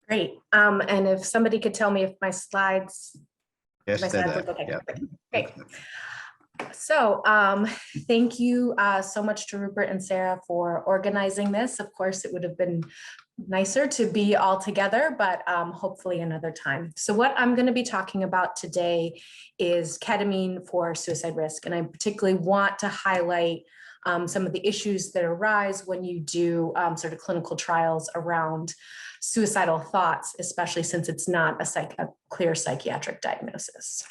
Great. And if somebody could tell me if my slides, Yes, my they're slides there. look okay. Yeah. Great. So thank you so much to Rupert and Sarah for organizing this. Of course, it would have been nicer to be all together, but hopefully another time. So what I'm going to be talking about today is ketamine for suicide risk. And I particularly want to highlight some of the issues that arise when you do sort of clinical trials around suicidal thoughts, especially since it's not a clear psychiatric diagnosis.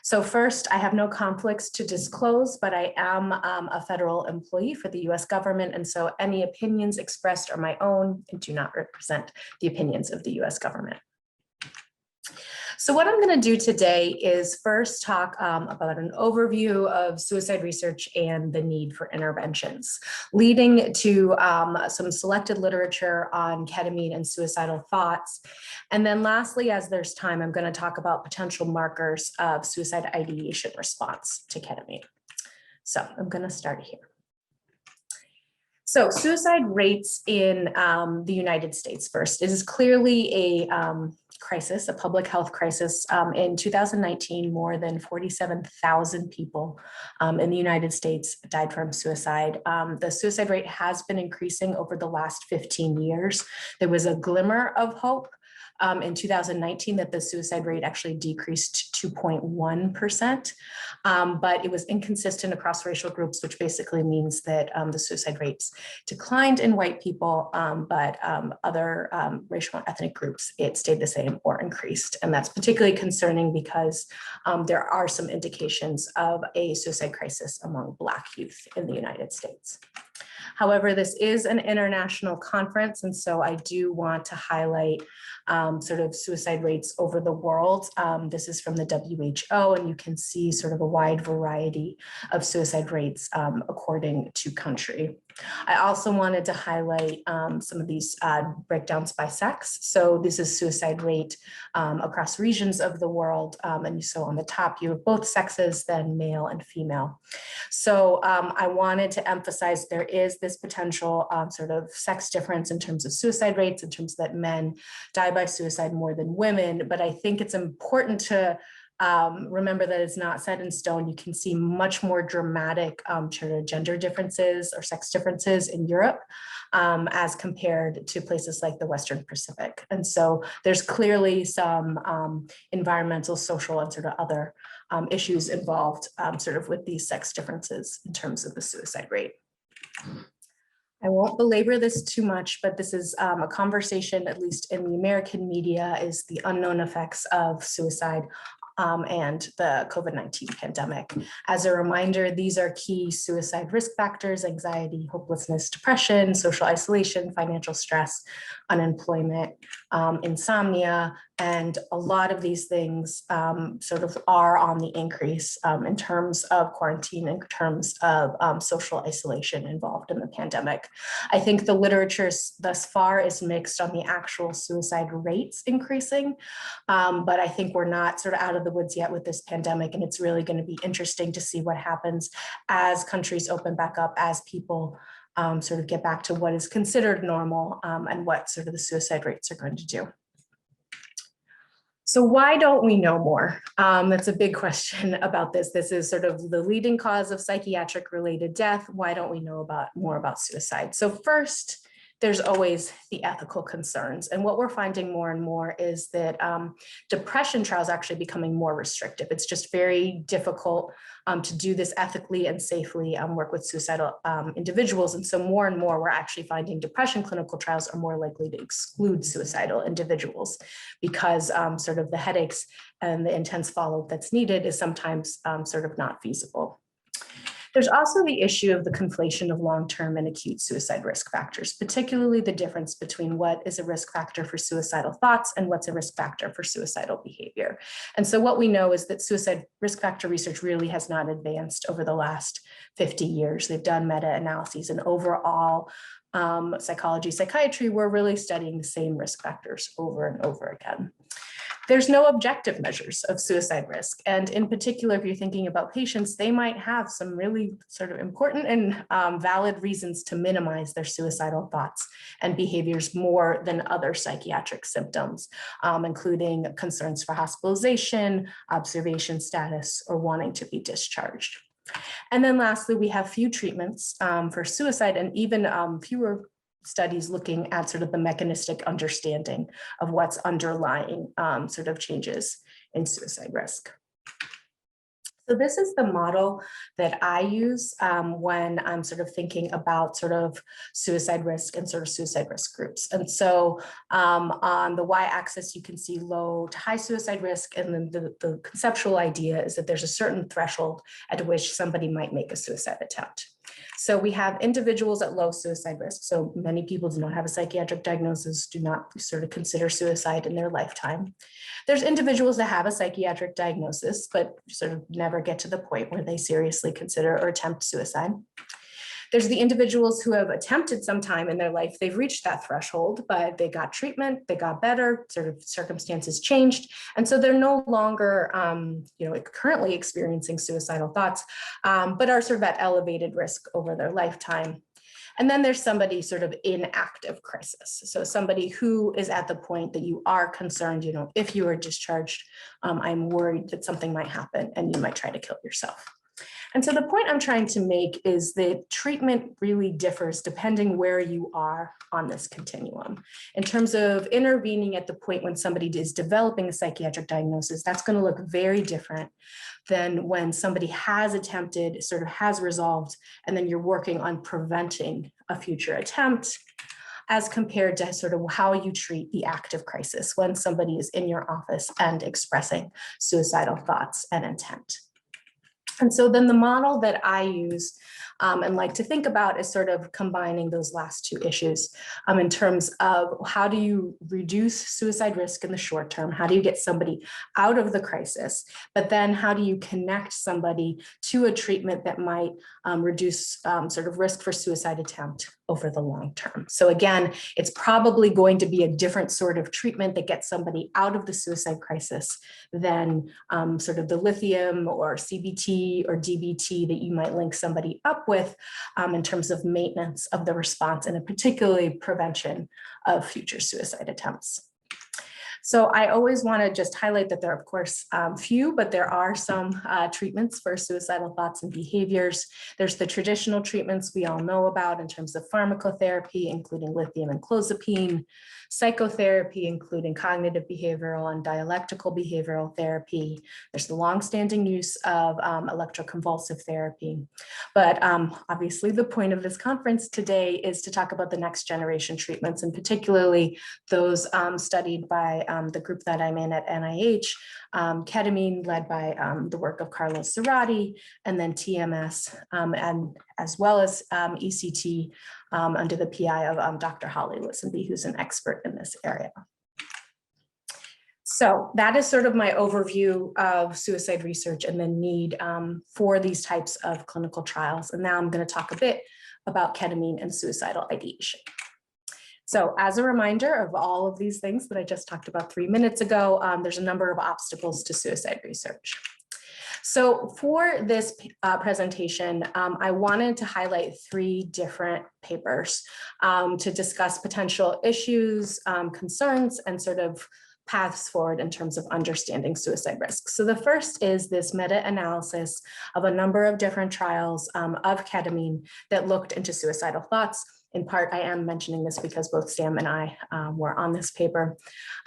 So first, I have no conflicts to disclose, but I am a federal employee for the US government. And so any opinions expressed are my own and do not represent the opinions of the US government. So what I'm going to do today is first talk about an overview of suicide research and the need for interventions, leading to some selected literature on ketamine and suicidal thoughts. And then lastly, as there's time, I'm going to talk about potential markers of suicide ideation response to ketamine. So I'm going to start here. So suicide rates in the United States first. It is clearly a crisis, a public health crisis. In 2019, more than 47,000 people in the United States died from suicide. The suicide rate has been increasing over the last 15 years. There was a glimmer of hope in 2019 that the suicide rate actually decreased 2.1%, but it was inconsistent across racial groups, which basically means that the suicide rates declined in white people, but other racial and ethnic groups, it stayed the same or increased. And that's particularly concerning because there are some indications of a suicide crisis among Black youth in the United States. However, this is an international conference, and so I do want to highlight sort of suicide rates over the world. This is from the WHO, and you can see sort of a wide variety of suicide rates according to country. I also wanted to highlight some of these breakdowns by sex. So this is suicide rate across regions of the world. And so on the top, you have both sexes, then male and female. So I wanted to emphasize there is this potential sort of sex difference in terms of suicide rates, in terms that men die by suicide more than women. But I think it's important to remember that it's not set in stone. You can see much more dramatic sort of gender differences or sex differences in Europe as compared to places like the Western Pacific. And so there's clearly some environmental, social, and sort of other issues involved sort of with these sex differences in terms of the suicide rate. I won't belabor this too much, but this is a conversation, at least in the American media, is the unknown effects of suicide and the COVID-19 pandemic. As a reminder, these are key suicide risk factors: anxiety, hopelessness, depression, social isolation, financial stress, unemployment, insomnia, and a lot of these things sort of are on the increase in terms of quarantine, in terms of social isolation involved in the pandemic. I think the literature thus far is mixed on the actual suicide rates increasing, but I think we're not sort of out of the woods yet with this pandemic, and it's really going to be interesting to see what happens as countries open back up, as people sort of get back to what is considered normal and what sort of the suicide rates are going to do. So why don't we know more? That's a big question about this. This is sort of the leading cause of psychiatric related death. Why don't we know more about suicide? So first, there's always the ethical concerns. And what we're finding more and more is that depression trials are actually becoming more restrictive. It's just very difficult to do this ethically and safely, work with suicidal individuals. And so more and more, we're actually finding depression clinical trials are more likely to exclude suicidal individuals because sort of the headaches and the intense follow-up that's needed is sometimes sort of not feasible. There's also the issue of the conflation of long-term and acute suicide risk factors, particularly the difference between what is a risk factor for suicidal thoughts and what's a risk factor for suicidal behavior. And so what we know is that suicide risk factor research really has not advanced over the last 50 years. They've done meta-analyses, and overall psychology, psychiatry, we're really studying the same risk factors over and over again. There's no objective measures of suicide risk. And in particular, if you're thinking about patients, they might have some really sort of important and valid reasons to minimize their suicidal thoughts and behaviors more than other psychiatric symptoms, including concerns for hospitalization, observation status, or wanting to be discharged. And then lastly, we have few treatments for suicide and even fewer studies looking at sort of the mechanistic understanding of what's underlying sort of changes in suicide risk. So this is the model that I use when I'm sort of thinking about sort of suicide risk and sort of suicide risk groups. And so on the y-axis, you can see low to high suicide risk. And then the conceptual idea is that there's a certain threshold at which somebody might make a suicide attempt. So we have individuals at low suicide risk. So many people do not have a psychiatric diagnosis, do not sort of consider suicide in their lifetime. There's individuals that have a psychiatric diagnosis, but sort of never get to the point where they seriously consider or attempt suicide. There's the individuals who have attempted some time in their life, they've reached that threshold, but they got treatment, they got better, sort of circumstances changed. And so they're no longer, currently experiencing suicidal thoughts, but are sort of at elevated risk over their lifetime. And then there's somebody sort of in active crisis. So somebody who is at the point that you are concerned, if you are discharged, I'm worried that something might happen and you might try to kill yourself. And so the point I'm trying to make is that treatment really differs depending where you are on this continuum. In terms of intervening at the point when somebody is developing a psychiatric diagnosis, that's going to look very different than when somebody has attempted, sort of has resolved, and then you're working on preventing a future attempt, as compared to sort of how you treat the active crisis when somebody is in your office and expressing suicidal thoughts and intent. And so then the model that I use and like to think about is sort of combining those last two issues in terms of how do you reduce suicide risk in the short term? How do you get somebody out of the crisis? But then how do you connect somebody to a treatment that might reduce sort of risk for suicide attempt over the long term? So again, it's probably going to be a different sort of treatment that gets somebody out of the suicide crisis than sort of the lithium or CBT or DBT that you might link somebody up with in terms of maintenance of the response and particularly prevention of future suicide attempts. So I always want to just highlight that there are, of course, few, but there are some treatments for suicidal thoughts and behaviors. There's the traditional treatments we all know about in terms of pharmacotherapy, including lithium and clozapine, psychotherapy, including cognitive behavioral and dialectical behavioral therapy. There's the longstanding use of electroconvulsive therapy. But obviously the point of this conference today is to talk about the next generation treatments, and particularly those studied by the group that I'm in at NIH, ketamine led by the work of Carlos Cerati, and then TMS, and as well as ECT under the PI of Dr. Holly Lisenby, who's an expert in this area. So that is sort of my overview of suicide research and the need for these types of clinical trials. And now I'm going to talk a bit about ketamine and suicidal ideation. So as a reminder of all of these things that I just talked about 3 minutes ago, there's a number of obstacles to suicide research. So for this presentation, I wanted to highlight 3 different papers to discuss potential issues, concerns, and sort of paths forward in terms of understanding suicide risk. So the first is this meta-analysis of a number of different trials of ketamine that looked into suicidal thoughts. In part, I am mentioning this because both Sam and I were on this paper.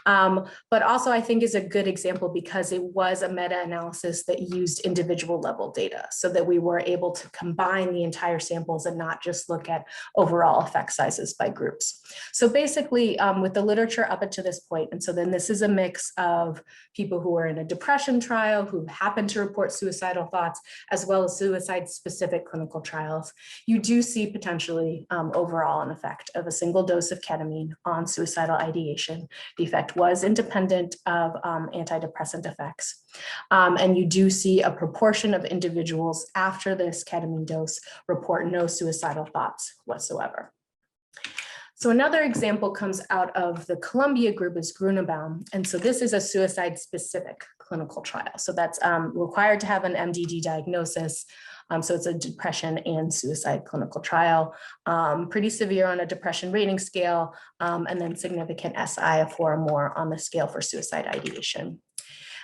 But also I think is a good example because it was a meta-analysis that used individual level data so that we were able to combine the entire samples and not just look at overall effect sizes by groups. So basically with the literature up until this point, and so then this is a mix of people who are in a depression trial who happen to report suicidal thoughts, as well as suicide specific clinical trials, you do see potentially overall an effect of a single dose of ketamine on suicidal ideation. The effect was independent of antidepressant effects. And you do see a proportion of individuals after this ketamine dose report no suicidal thoughts whatsoever. So another example comes out of the Columbia group is Grunebaum. And so this is a suicide-specific clinical trial. So that's required to have an MDD diagnosis. So it's a depression and suicide clinical trial, pretty severe on a depression rating scale, and then significant SI of 4 or more on the scale for suicide ideation.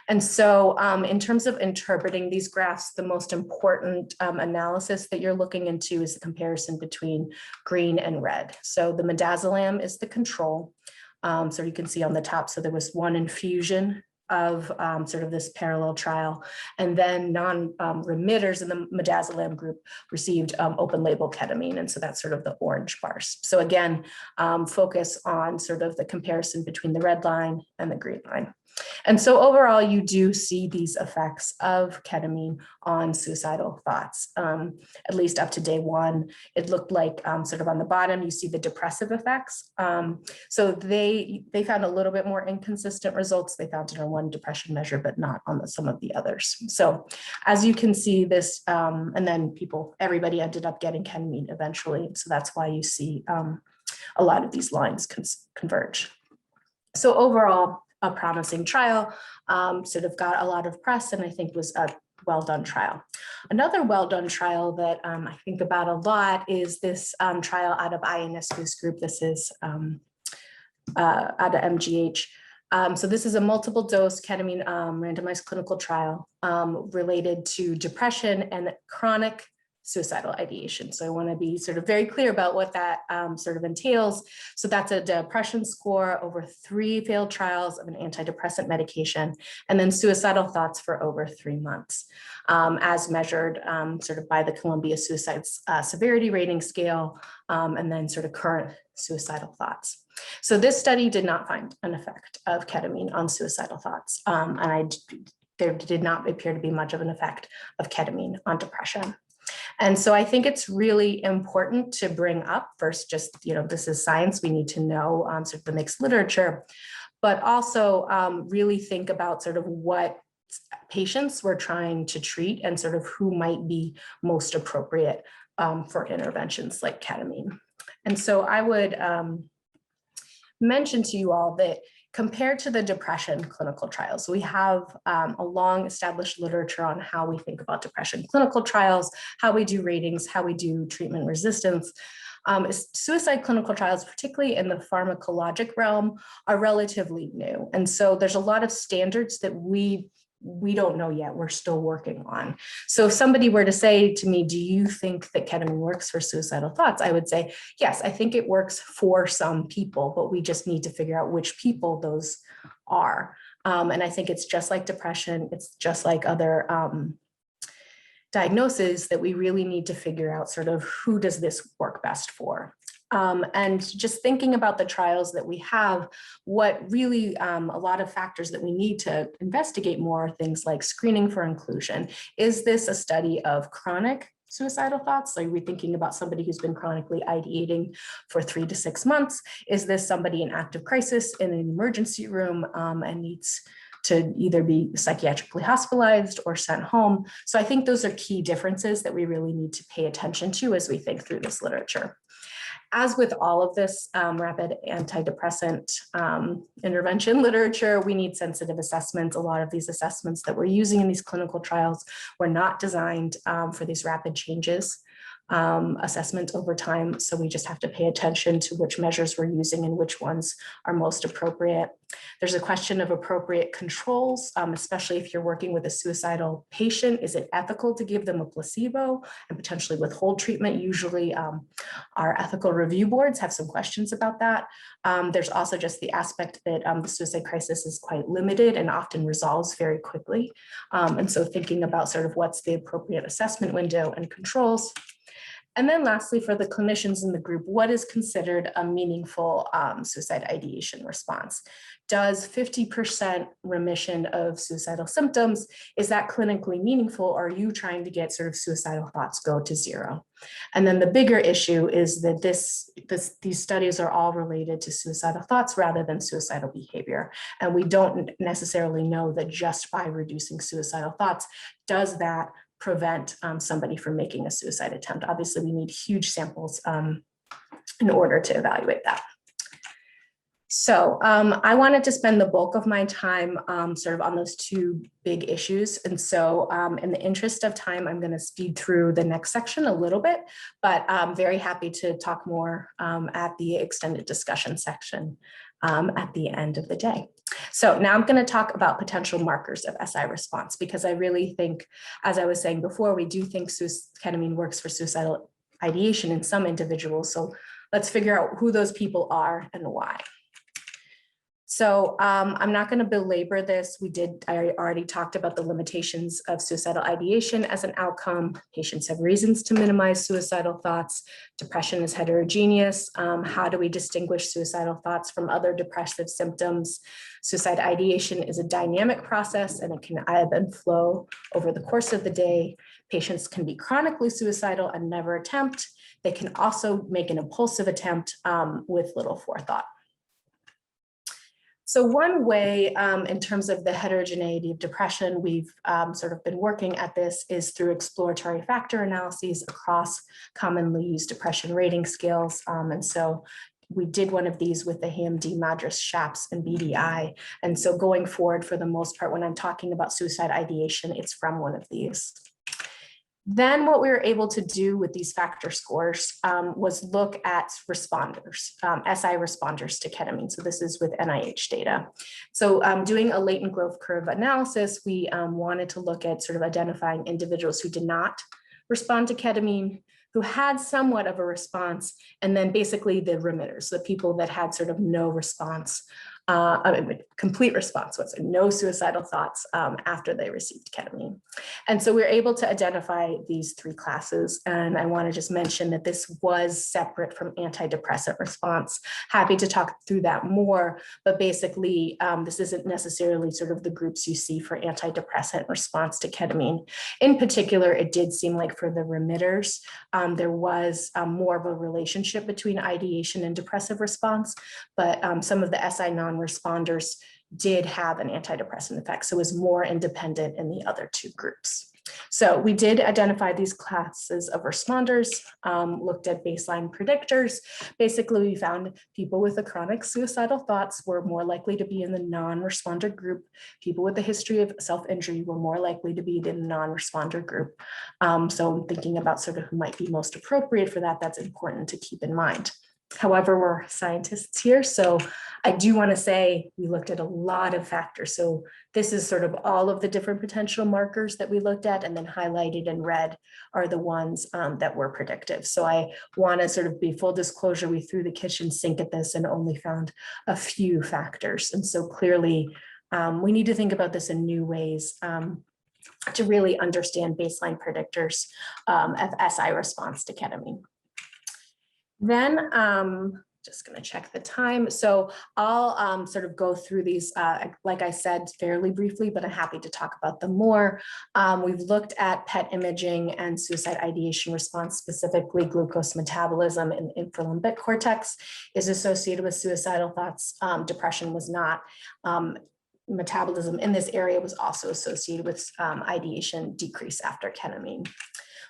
And so in terms of interpreting these graphs, the most important analysis that you're looking into is the comparison between green and red. So the midazolam is the control. So you can see on the top, so there was 1 infusion of sort of this parallel trial, and then non-remitters in the midazolam group received open label ketamine. And so that's sort of the orange bars. So again, focus on sort of the comparison between the red line and the green line. And so overall, you do see these effects of ketamine on suicidal thoughts, at least up to day 1. It looked like sort of on the bottom, you see the depressive effects. So they found a little bit more inconsistent results. They found it on 1 depression measure, but not on some of the others. So as you can see this, and then everybody ended up getting ketamine eventually. So that's why you see a lot of these lines converge. So overall, a promising trial, sort of got a lot of press, and I think was a well-done trial. Another well-done trial that I think about a lot is this trial out of Ionescu's group. This is out of MGH. So this is a multiple dose ketamine randomized clinical trial related to depression and chronic suicidal ideation. So I want to be sort of very clear about what that sort of entails. So that's a depression score over 3 failed trials of an antidepressant medication, and then suicidal thoughts for over 3 months, as measured sort of by the Columbia Suicide Severity Rating Scale, and then sort of current suicidal thoughts. So this study did not find an effect of ketamine on suicidal thoughts, and there did not appear to be much of an effect of ketamine on depression. And so I think it's really important to bring up first, just, this is science, we need to know sort of the mixed literature, but also really think about sort of what patients we're trying to treat and sort of who might be most appropriate for interventions like ketamine. And so I would mention to you all that compared to the depression clinical trials, we have a long established literature on how we think about depression clinical trials, how we do ratings, how we do treatment resistance. Suicide clinical trials, particularly in the pharmacologic realm, are relatively new. And so there's a lot of standards that we don't know yet, we're still working on. So if somebody were to say to me, do you think that ketamine works for suicidal thoughts? I would say, yes, I think it works for some people, but we just need to figure out which people those are. And I think it's just like depression, it's just like other diagnoses that we really need to figure out sort of who does this work best for. And just thinking about the trials that we have, what really a lot of factors that we need to investigate more are things like screening for inclusion. Is this a study of chronic suicidal thoughts? Are we thinking about somebody who's been chronically ideating for 3 to 6 months? Is this somebody in active crisis in an emergency room and needs to either be psychiatrically hospitalized or sent home? So I think those are key differences that we really need to pay attention to as we think through this literature. As with all of this rapid antidepressant intervention literature, we need sensitive assessments. A lot of these assessments that we're using in these clinical trials were not designed for these rapid changes. Assessment over time. So we just have to pay attention to which measures we're using and which ones are most appropriate. There's a question of appropriate controls, especially if you're working with a suicidal patient. Is it ethical to give them a placebo and potentially withhold treatment? Usually our ethical review boards have some questions about that. There's also just the aspect that the suicide crisis is quite limited and often resolves very quickly. And so thinking about sort of what's the appropriate assessment window and controls. And then lastly, for the clinicians in the group, what is considered a meaningful suicide ideation response? Does 50% remission of suicidal symptoms, is that clinically meaningful, or are you trying to get sort of suicidal thoughts go to 0? And then the bigger issue is that these studies are all related to suicidal thoughts rather than suicidal behavior. And we don't necessarily know that just by reducing suicidal thoughts, does that prevent somebody from making a suicide attempt. Obviously, we need huge samples in order to evaluate that. So I wanted to spend the bulk of my time sort of on those two big issues. And so in the interest of time, I'm going to speed through the next section a little bit, but I'm very happy to talk more at the extended discussion section at the end of the day. So now I'm going to talk about potential markers of SI response, because I really think, as I was saying before, we do think ketamine works for suicidal ideation in some individuals. So let's figure out who those people are and why. So I'm not going to belabor this. I already talked about the limitations of suicidal ideation as an outcome. Patients have reasons to minimize suicidal thoughts. Depression is heterogeneous. How do we distinguish suicidal thoughts from other depressive symptoms? Suicide ideation is a dynamic process, and it can ebb and flow over the course of the day. Patients can be chronically suicidal and never attempt. They can also make an impulsive attempt with little forethought. So one way in terms of the heterogeneity of depression, we've sort of been working at this is through exploratory factor analyses across commonly used depression rating scales. And so we did one of these with the HAM-D, MADRS, SHAPS, and BDI. And so going forward, for the most part, when I'm talking about suicide ideation, it's from one of these. Then what we were able to do with these factor scores was look at responders, SI responders to ketamine. So this is with NIH data. So doing a latent growth curve analysis, we wanted to look at sort of identifying individuals who did not respond to ketamine, who had somewhat of a response, and then basically the remitters, the people that had sort of no response, complete response, what's no suicidal thoughts after they received ketamine. And so we're able to identify these three classes. And I want to just mention that this was separate from antidepressant response. Happy to talk through that more, but basically this isn't necessarily sort of the groups you see for antidepressant response to ketamine. In particular, it did seem like for the remitters, there was more of a relationship between ideation and depressive response, but some of the SI non-responders did have an antidepressant effect, so it was more independent in the other two groups. So we did identify these classes of responders, looked at baseline predictors. Basically, we found people with a chronic suicidal thoughts were more likely to be in the non-responder group. People with a history of self-injury were more likely to be in the non-responder group. So thinking about sort of who might be most appropriate for that, that's important to keep in mind. However, we're scientists here, so I do want to say we looked at a lot of factors. So this is sort of all of the different potential markers that we looked at, and then highlighted in red are the ones that were predictive. So I want to sort of be full disclosure, we threw the kitchen sink at this and only found a few factors. And so clearly we need to think about this in new ways to really understand baseline predictors of SI response to ketamine. Then just going to check the time. So I'll sort of go through these, like I said, fairly briefly, but I'm happy to talk about them more. We've looked at PET imaging and suicide ideation response, specifically glucose metabolism in the infralimbic cortex is associated with suicidal thoughts. Depression was not. Metabolism in this area was also associated with ideation decrease after ketamine.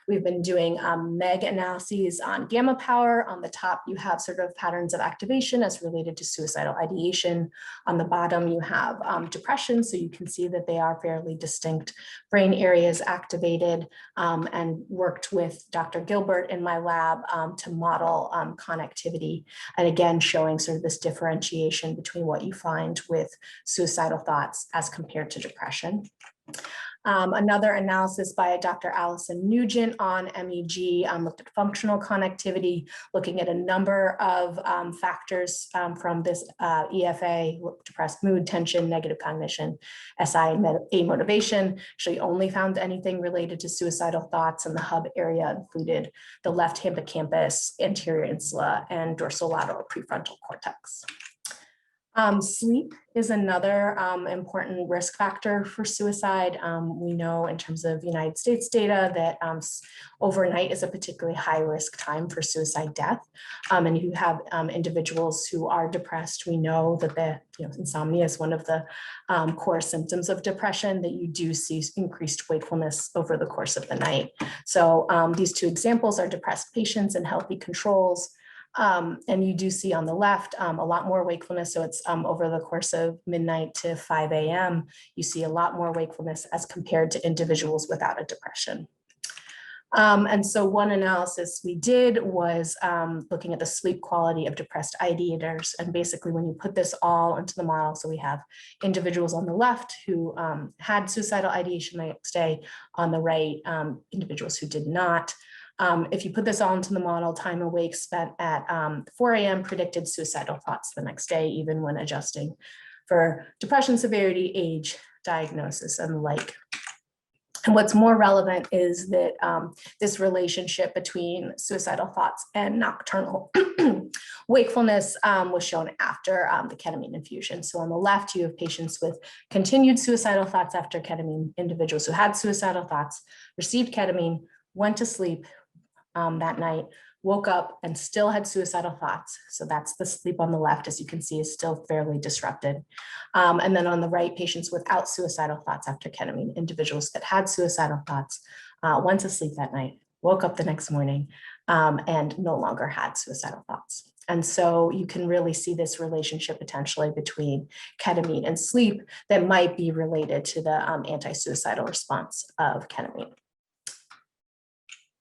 We've been doing MEG analyses on gamma power. On the top, you have sort of patterns of activation as related to suicidal ideation. On the bottom, you have depression. So you can see that they are fairly distinct brain areas activated, and worked with Dr. Gilbert in my lab to model connectivity. And again, showing sort of this differentiation between what you find with suicidal thoughts as compared to depression. Another analysis by Dr. Allison Nugent on MEG looked at functional connectivity, looking at a number of factors from this EFA, depressed mood, tension, negative cognition, SI, and amotivation. Actually only found anything related to suicidal thoughts, and the hub area included the left hippocampus, anterior insula, and dorsolateral prefrontal cortex. Sleep is another important risk factor for suicide. We know in terms of United States data that overnight is a particularly high risk time for suicide death. And if you have individuals who are depressed, we know that insomnia is one of the core symptoms of depression, that you do see increased wakefulness over the course of the night. So these two examples are depressed patients and healthy controls. And you do see on the left a lot more wakefulness. So it's over the course of midnight to 5 a.m. You see a lot more wakefulness as compared to individuals without a depression. And so one analysis we did was looking at the sleep quality of depressed ideators. And basically when you put this all into the model, so we have individuals on the left who had suicidal ideation the next day, on the right, individuals who did not. If you put this all into the model, time awake spent at 4 a.m. predicted suicidal thoughts the next day, even when adjusting for depression severity, age, diagnosis, and the like. And what's more relevant is that this relationship between suicidal thoughts and nocturnal wakefulness was shown after the ketamine infusion. So on the left, you have patients with continued suicidal thoughts after ketamine, individuals who had suicidal thoughts, received ketamine, went to sleep that night, woke up and still had suicidal thoughts. So that's the sleep on the left, as you can see, is still fairly disrupted. And then on the right, patients without suicidal thoughts after ketamine, individuals that had suicidal thoughts, went to sleep that night, woke up the next morning, and no longer had suicidal thoughts. And so you can really see this relationship potentially between ketamine and sleep that might be related to the anti-suicidal response of ketamine.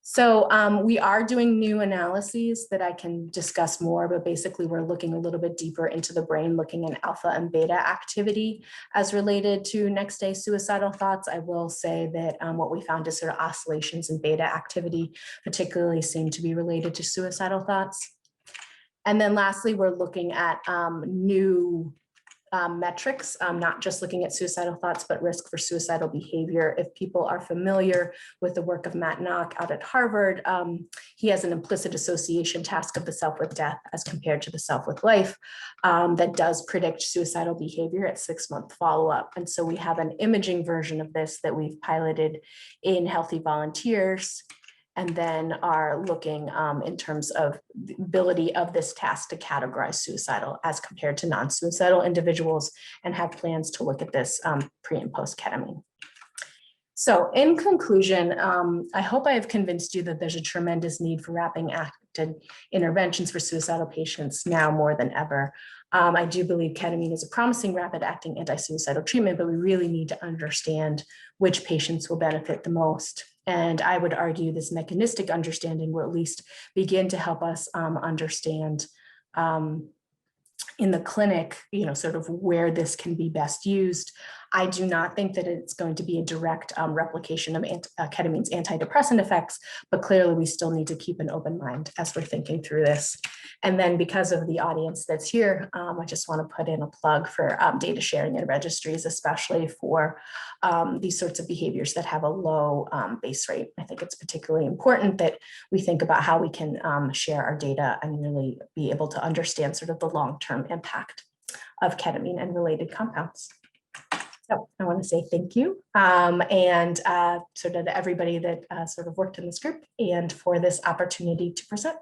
So we are doing new analyses that I can discuss more, but basically we're looking a little bit deeper into the brain, looking at alpha and beta activity as related to next day suicidal thoughts. I will say that what we found is sort of oscillations in beta activity, particularly seem to be related to suicidal thoughts. And then lastly, we're looking at new metrics, not just looking at suicidal thoughts, but risk for suicidal behavior. If people are familiar with the work of Matt Nock out at Harvard, he has an implicit association task of the self with death as compared to the self with life that does predict suicidal behavior at 6-month follow-up. And so we have an imaging version of this that we've piloted in healthy volunteers, and then are looking in terms of the ability of this task to categorize suicidal as compared to non-suicidal individuals, and have plans to look at this pre and post ketamine. So in conclusion, I hope I have convinced you that there's a tremendous need for rapid-acting interventions for suicidal patients now more than ever. I do believe ketamine is a promising rapid-acting anti-suicidal treatment, but we really need to understand which patients will benefit the most. And I would argue this mechanistic understanding will at least begin to help us understand in the clinic, sort of where this can be best used. I do not think that it's going to be a direct replication of ketamine's antidepressant effects, but clearly we still need to keep an open mind as we're thinking through this. And then because of the audience that's here, I just want to put in a plug for data sharing and registries, especially for these sorts of behaviors that have a low base rate. I think it's particularly important that we think about how we can share our data and really be able to understand sort of the long-term impact of ketamine and related compounds. So I want to say thank you and sort of to everybody that sort of worked in this group and for this opportunity to present.